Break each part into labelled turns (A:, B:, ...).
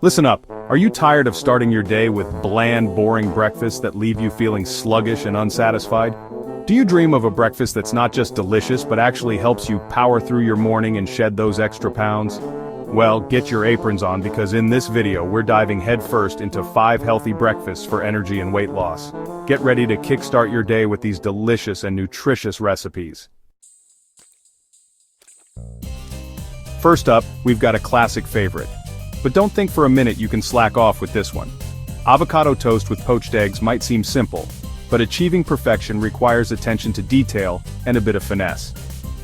A: Listen up, are you tired of starting your day with bland, boring breakfasts that leave you feeling sluggish and unsatisfied? Do you dream of a breakfast that's not just delicious but actually helps you power through your morning and shed those extra pounds? Well, get your aprons on because in this video we're diving headfirst into 5 healthy breakfasts for energy and weight loss. Get ready to kickstart your day with these delicious and nutritious recipes. First up, we've got a classic favorite. But don't think for a minute you can slack off with this one. Avocado toast with poached eggs might seem simple, but achieving perfection requires attention to detail and a bit of finesse.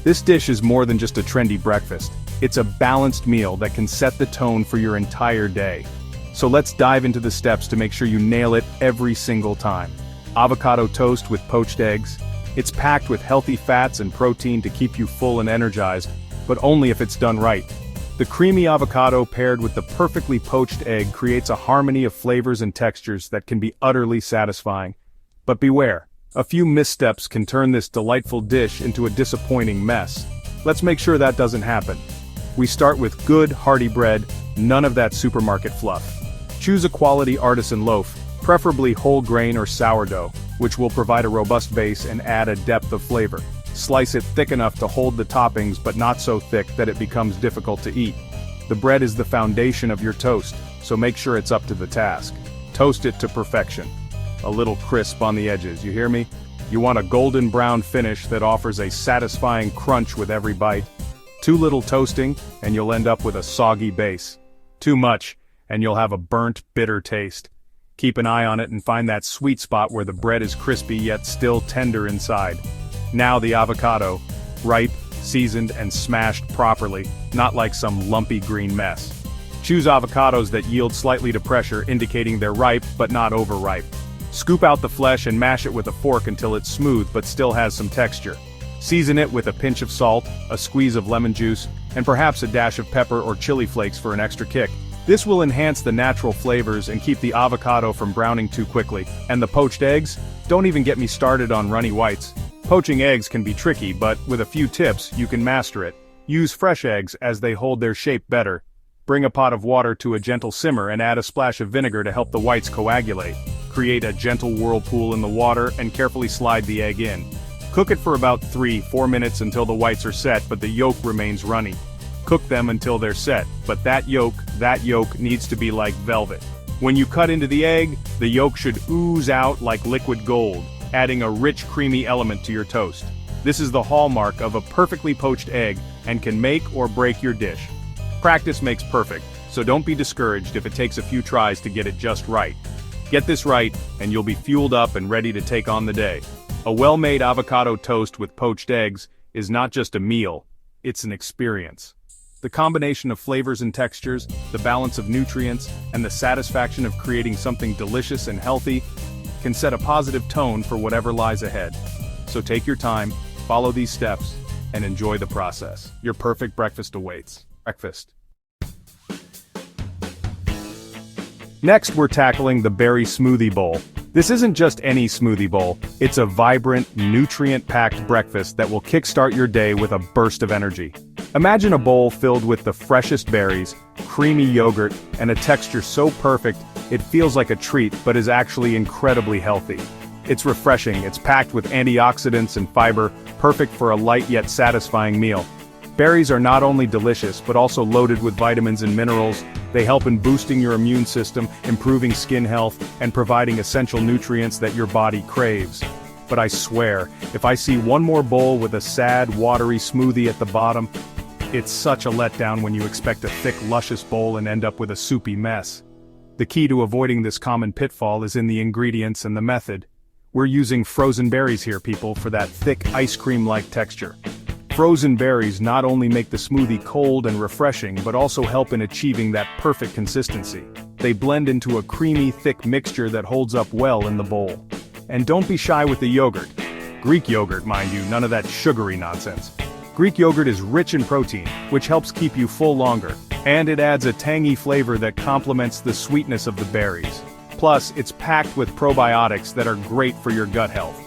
A: This dish is more than just a trendy breakfast. It's a balanced meal that can set the tone for your entire day. So let's dive into the steps to make sure you nail it every single time. Avocado toast with poached eggs. It's packed with healthy fats and protein to keep you full and energized, but only if it's done right. The creamy avocado paired with the perfectly poached egg creates a harmony of flavors and textures that can be utterly satisfying. But beware, a few missteps can turn this delightful dish into a disappointing mess. Let's make sure that doesn't happen. We start with good, hearty bread, none of that supermarket fluff. Choose a quality artisan loaf, preferably whole grain or sourdough, which will provide a robust base and add a depth of flavor. Slice it thick enough to hold the toppings but not so thick that it becomes difficult to eat. The bread is the foundation of your toast, so make sure it's up to the task. Toast it to perfection. A little crisp on the edges, you hear me? You want a golden brown finish that offers a satisfying crunch with every bite. Too little toasting, and you'll end up with a soggy base. Too much, and you'll have a burnt, bitter taste. Keep an eye on it and find that sweet spot where the bread is crispy yet still tender inside. Now the avocado, ripe, seasoned and smashed properly, not like some lumpy green mess. Choose avocados that yield slightly to pressure, indicating they're ripe but not overripe. Scoop out the flesh and mash it with a fork until it's smooth but still has some texture. Season it with a pinch of salt, a squeeze of lemon juice, and perhaps a dash of pepper or chili flakes for an extra kick. This will enhance the natural flavors and keep the avocado from browning too quickly. And the poached eggs? Don't even get me started on runny whites. Poaching eggs can be tricky, but with a few tips, you can master it. Use fresh eggs as they hold their shape better. Bring a pot of water to a gentle simmer and add a splash of vinegar to help the whites coagulate. Create a gentle whirlpool in the water and carefully slide the egg in. Cook it for about 3-4 minutes until the whites are set but the yolk remains runny. Cook them until they're set, but that yolk needs to be like velvet. When you cut into the egg, the yolk should ooze out like liquid gold, adding a rich creamy element to your toast. This is the hallmark of a perfectly poached egg and can make or break your dish. Practice makes perfect, so don't be discouraged if it takes a few tries to get it just right. Get this right, and you'll be fueled up and ready to take on the day. A well-made avocado toast with poached eggs is not just a meal, it's an experience. The combination of flavors and textures, the balance of nutrients, and the satisfaction of creating something delicious and healthy can set a positive tone for whatever lies ahead. So take your time, follow these steps, and enjoy the process. Your perfect breakfast awaits. Breakfast. Next, we're tackling the berry smoothie bowl. This isn't just any smoothie bowl, it's a vibrant, nutrient-packed breakfast that will kickstart your day with a burst of energy. Imagine a bowl filled with the freshest berries, creamy yogurt, and a texture so perfect it feels like a treat but is actually incredibly healthy. It's refreshing, it's packed with antioxidants and fiber, perfect for a light yet satisfying meal. Berries are not only delicious but also loaded with vitamins and minerals. They help in boosting your immune system, improving skin health, and providing essential nutrients that your body craves. But I swear, if I see one more bowl with a sad, watery smoothie at the bottom, it's such a letdown when you expect a thick, luscious bowl and end up with a soupy mess. The key to avoiding this common pitfall is in the ingredients and the method. We're using frozen berries here, people, for that thick, ice cream-like texture. Frozen berries not only make the smoothie cold and refreshing but also help in achieving that perfect consistency. They blend into a creamy, thick mixture that holds up well in the bowl. And don't be shy with the yogurt. Greek yogurt, mind you, none of that sugary nonsense. Greek yogurt is rich in protein, which helps keep you full longer, and it adds a tangy flavor that complements the sweetness of the berries. Plus, it's packed with probiotics that are great for your gut health.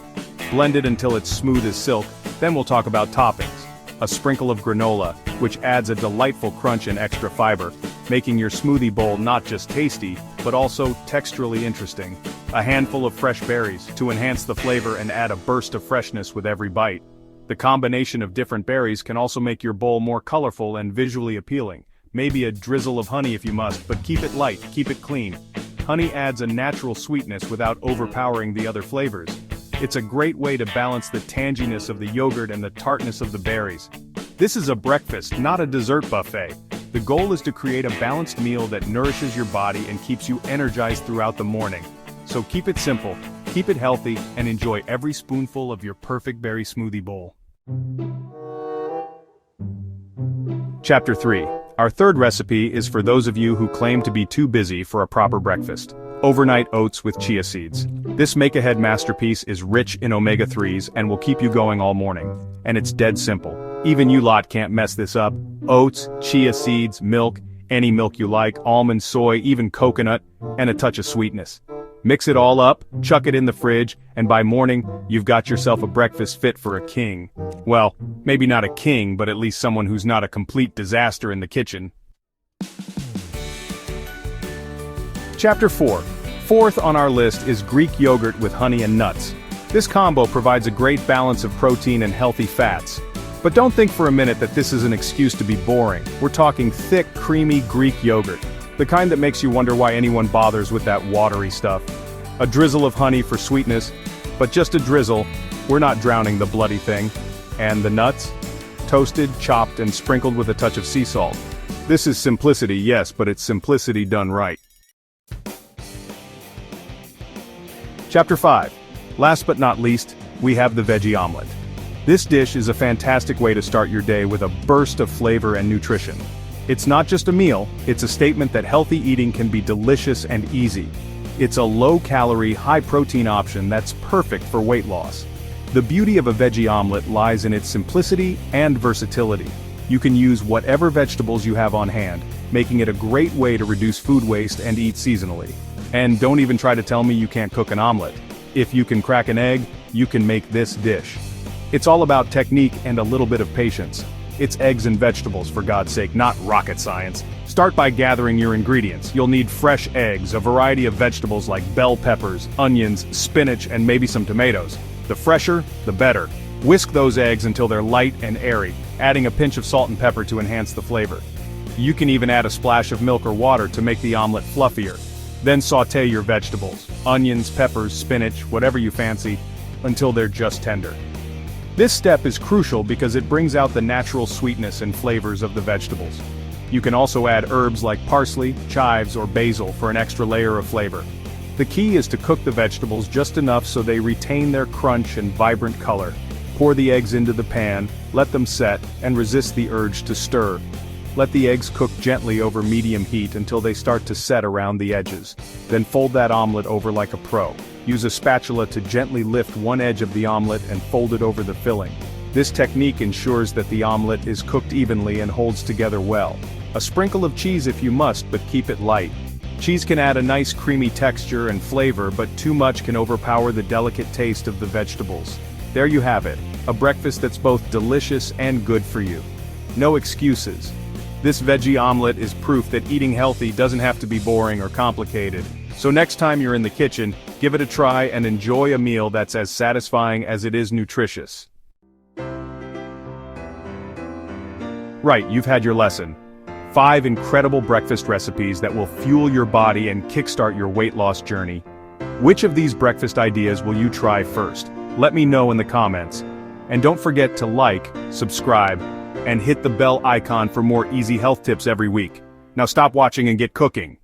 A: Blend it until it's smooth as silk, then we'll talk about toppings. A sprinkle of granola, which adds a delightful crunch and extra fiber. making your smoothie bowl not just tasty, but also texturally interesting. A handful of fresh berries to enhance the flavor and add a burst of freshness with every bite. The combination of different berries can also make your bowl more colorful and visually appealing. Maybe a drizzle of honey if you must, but keep it light, keep it clean. Honey adds a natural sweetness without overpowering the other flavors. It's a great way to balance the tanginess of the yogurt and the tartness of the berries. This is a breakfast, not a dessert buffet. The goal is to create a balanced meal that nourishes your body and keeps you energized throughout the morning. So keep it simple, keep it healthy, and enjoy every spoonful of your perfect berry smoothie bowl. Chapter 3. Our third recipe is for those of you who claim to be too busy for a proper breakfast. Overnight oats with chia seeds. This make-ahead masterpiece is rich in omega-3s and will keep you going all morning. And it's dead simple. Even you lot can't mess this up. Oats, chia seeds, milk, any milk you like, almond, soy, even coconut, and a touch of sweetness. Mix it all up, chuck it in the fridge, and by morning, you've got yourself a breakfast fit for a king. Well, maybe not a king, but at least someone who's not a complete disaster in the kitchen. Chapter 4. Fourth on our list is Greek yogurt with honey and nuts. This combo provides a great balance of protein and healthy fats. But don't think for a minute that this is an excuse to be boring. We're talking thick, creamy Greek yogurt. The kind that makes you wonder why anyone bothers with that watery stuff. A drizzle of honey for sweetness, but just a drizzle, we're not drowning the bloody thing. And the nuts? Toasted, chopped, and sprinkled with a touch of sea salt. This is simplicity, yes, but it's simplicity done right. Chapter 5. Last but not least, we have the veggie omelette. This dish is a fantastic way to start your day with a burst of flavor and nutrition. It's not just a meal, it's a statement that healthy eating can be delicious and easy. It's a low-calorie, high-protein option that's perfect for weight loss. The beauty of a veggie omelette lies in its simplicity and versatility. You can use whatever vegetables you have on hand, making it a great way to reduce food waste and eat seasonally. And don't even try to tell me you can't cook an omelette. If you can crack an egg, you can make this dish. It's all about technique and a little bit of patience. It's eggs and vegetables, for God's sake, not rocket science. Start by gathering your ingredients. You'll need fresh eggs, a variety of vegetables like bell peppers, onions, spinach, and maybe some tomatoes. The fresher, the better. Whisk those eggs until they're light and airy, adding a pinch of salt and pepper to enhance the flavor. You can even add a splash of milk or water to make the omelet fluffier. Then sauté your vegetables, onions, peppers, spinach, whatever you fancy, until they're just tender. This step is crucial because it brings out the natural sweetness and flavors of the vegetables. You can also add herbs like parsley, chives, or basil for an extra layer of flavor. The key is to cook the vegetables just enough so they retain their crunch and vibrant color. Pour the eggs into the pan, let them set, and resist the urge to stir. Let the eggs cook gently over medium heat until they start to set around the edges. Then fold that omelet over like a pro. Use a spatula to gently lift one edge of the omelet and fold it over the filling. This technique ensures that the omelet is cooked evenly and holds together well. A sprinkle of cheese if you must, but keep it light. Cheese can add a nice creamy texture and flavor, but too much can overpower the delicate taste of the vegetables. There you have it, a breakfast that's both delicious and good for you. No excuses. This veggie omelet is proof that eating healthy doesn't have to be boring or complicated. So next time you're in the kitchen, give it a try and enjoy a meal that's as satisfying as it is nutritious. Right, you've had your lesson. 5 incredible breakfast recipes that will fuel your body and kickstart your weight loss journey. Which of these breakfast ideas will you try first? Let me know in the comments. And don't forget to like, subscribe, and hit the bell icon for more easy health tips every week. Now stop watching and get cooking.